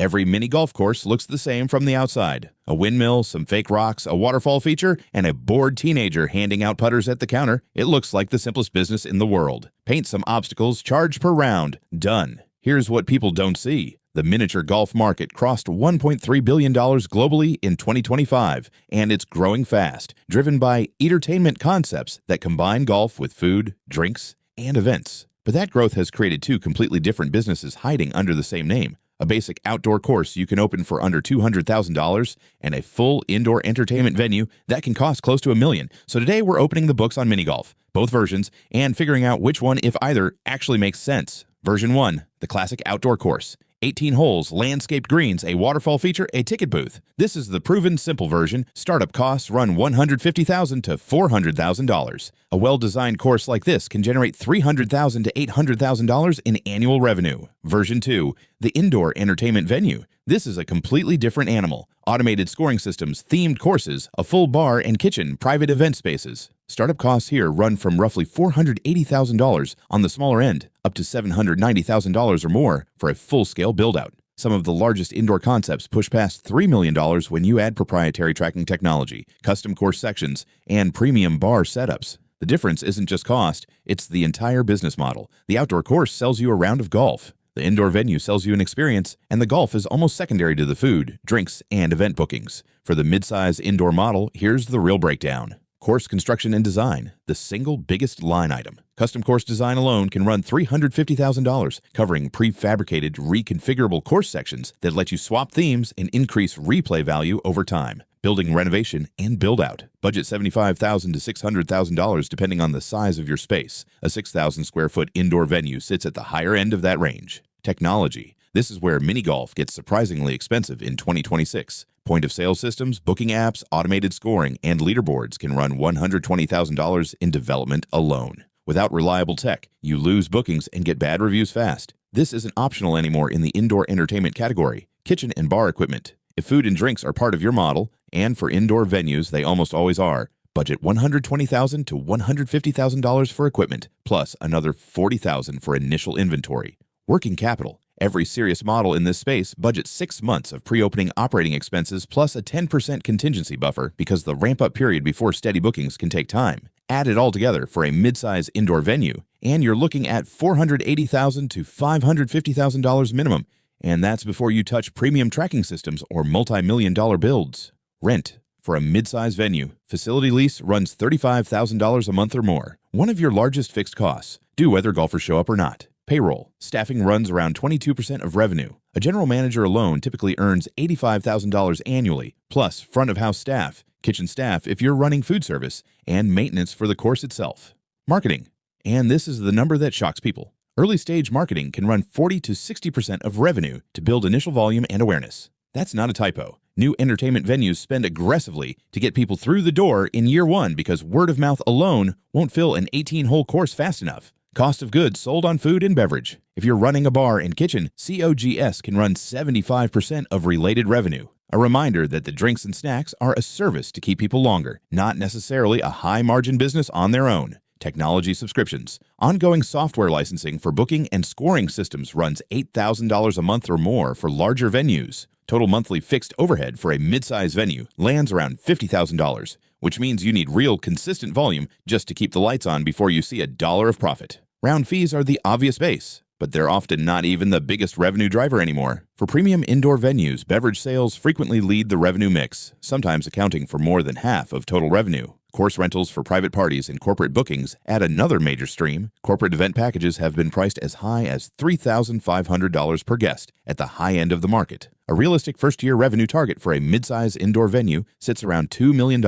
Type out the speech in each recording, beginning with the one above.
Every mini golf course looks the same from the outside. A windmill, some fake rocks, a waterfall feature, and a bored teenager handing out putters at the counter. It looks like the simplest business in the world. Paint some obstacles, charge per round. Done. Here's what people don't see. The miniature golf market crossed $1.3 billion globally in 2025, and it's growing fast, driven by entertainment concepts that combine golf with food, drinks, and events. But that growth has created two completely different businesses hiding under the same name. A basic outdoor course you can open for under $200,000, and a full indoor entertainment venue that can cost close to $1 million. So today we're opening the books on mini golf, both versions, and figuring out which one, if either, actually makes sense. Version 1, the classic outdoor course. 18 holes, landscaped greens, a waterfall feature, a ticket booth. This is the proven simple version. Startup costs run $150,000 to $400,000. A well-designed course like this can generate $300,000 to $800,000 in annual revenue. Version 2, the indoor entertainment venue. This is a completely different animal. Automated scoring systems, themed courses, a full bar and kitchen, private event spaces. Startup costs here run from roughly $480,000 on the smaller end up to $790,000 or more for a full-scale build-out. Some of the largest indoor concepts push past $3 million when you add proprietary tracking technology, custom course sections, and premium bar setups. The difference isn't just cost, it's the entire business model. The outdoor course sells you a round of golf. The indoor venue sells you an experience, and the golf is almost secondary to the food, drinks, and event bookings. For the mid-size indoor model, here's the real breakdown. Course construction and design, the single biggest line item. Custom course design alone can run $350,000, covering prefabricated, reconfigurable course sections that let you swap themes and increase replay value over time. Building renovation and build-out. Budget $75,000 to $600,000 depending on the size of your space. A 6,000 square foot indoor venue sits at the higher end of that range. Technology. This is where mini golf gets surprisingly expensive in 2026. Point-of-sale systems, booking apps, automated scoring, and leaderboards can run $120,000 in development alone. Without reliable tech, you lose bookings and get bad reviews fast. This isn't optional anymore in the indoor entertainment category. Kitchen and bar equipment. If food and drinks are part of your model, and for indoor venues they almost always are, budget $120,000 to $150,000 for equipment, plus another $40,000 for initial inventory. Working capital. Every serious model in this space budgets 6 months of pre-opening operating expenses plus a 10% contingency buffer because the ramp-up period before steady bookings can take time. Add it all together for a mid-size indoor venue, and you're looking at $480,000 to $550,000 minimum, and that's before you touch premium tracking systems or multi-million-dollar builds. Rent. For a mid-size venue, facility lease runs $35,000 a month or more. One of your largest fixed costs, due whether golfers show up or not. Payroll. Staffing runs around 22% of revenue. A general manager alone typically earns $85,000 annually, plus front-of-house staff, kitchen staff if you're running food service, and maintenance for the course itself. Marketing. And this is the number that shocks people. Early-stage marketing can run 40 to 60% of revenue to build initial volume and awareness. That's not a typo. New entertainment venues spend aggressively to get people through the door in year one because word of mouth alone won't fill an 18-hole course fast enough. Cost of goods sold on food and beverage. If you're running a bar and kitchen, COGS can run 75% of related revenue. A reminder that the drinks and snacks are a service to keep people longer, not necessarily a high-margin business on their own. Technology subscriptions. Ongoing software licensing for booking and scoring systems runs $8,000 a month or more for larger venues. Total monthly fixed overhead for a mid-size venue lands around $50,000, which means you need real consistent volume just to keep the lights on before you see a dollar of profit. Round fees are the obvious base, but they're often not even the biggest revenue driver anymore. For premium indoor venues, beverage sales frequently lead the revenue mix, sometimes accounting for more than half of total revenue. Course rentals for private parties and corporate bookings add another major stream. Corporate event packages have been priced as high as $3,500 per guest at the high end of the market. A realistic first-year revenue target for a mid-size indoor venue sits around $2 million,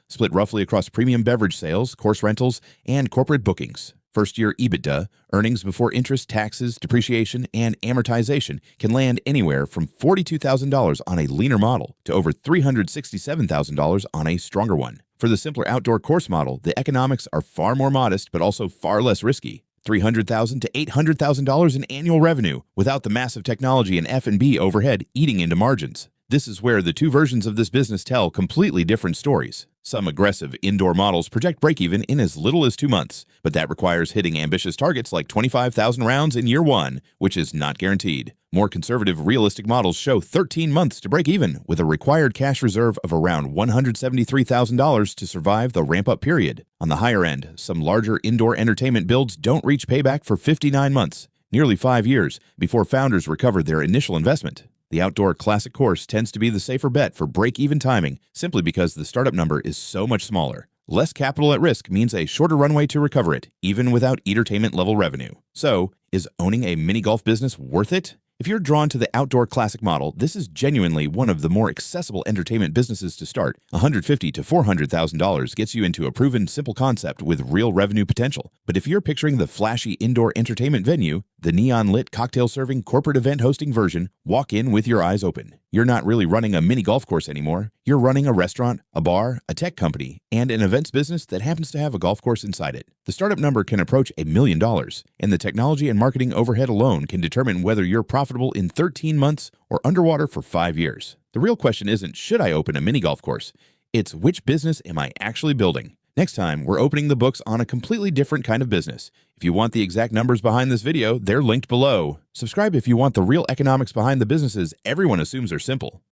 split roughly across premium beverage sales, course rentals, and corporate bookings. First-year EBITDA, earnings before interest, taxes, depreciation, and amortization can land anywhere from $42,000 on a leaner model to over $367,000 on a stronger one. For the simpler outdoor course model, the economics are far more modest but also far less risky. $300,000 to $800,000 in annual revenue without the massive technology and F&B overhead eating into margins. This is where the two versions of this business tell completely different stories. Some aggressive indoor models project break-even in as little as 2 months, but that requires hitting ambitious targets like 25,000 rounds in year 1, which is not guaranteed. More conservative, realistic models show 13 months to break even, with a required cash reserve of around $173,000 to survive the ramp-up period. On the higher end, some larger indoor entertainment builds don't reach payback for 59 months, nearly 5 years, before founders recover their initial investment. The outdoor classic course tends to be the safer bet for break-even timing simply because the startup number is so much smaller. Less capital at risk means a shorter runway to recover it, even without entertainment-level revenue. So, is owning a mini golf business worth it? If you're drawn to the outdoor classic model, this is genuinely one of the more accessible entertainment businesses to start. $150,000 to $400,000 gets you into a proven, simple concept with real revenue potential. But if you're picturing the flashy indoor entertainment venue, the neon-lit cocktail-serving corporate event hosting version, walk in with your eyes open. You're not really running a mini golf course anymore. You're running a restaurant, a bar, a tech company, and an events business that happens to have a golf course inside it. The startup number can approach $1 million, and the technology and marketing overhead alone can determine whether you're profitable in 13 months or underwater for 5 years. The real question isn't, should I open a mini golf course? It's, which business am I actually building? Next time, we're opening the books on a completely different kind of business. If you want the exact numbers behind this video, they're linked below. Subscribe if you want the real economics behind the businesses everyone assumes are simple.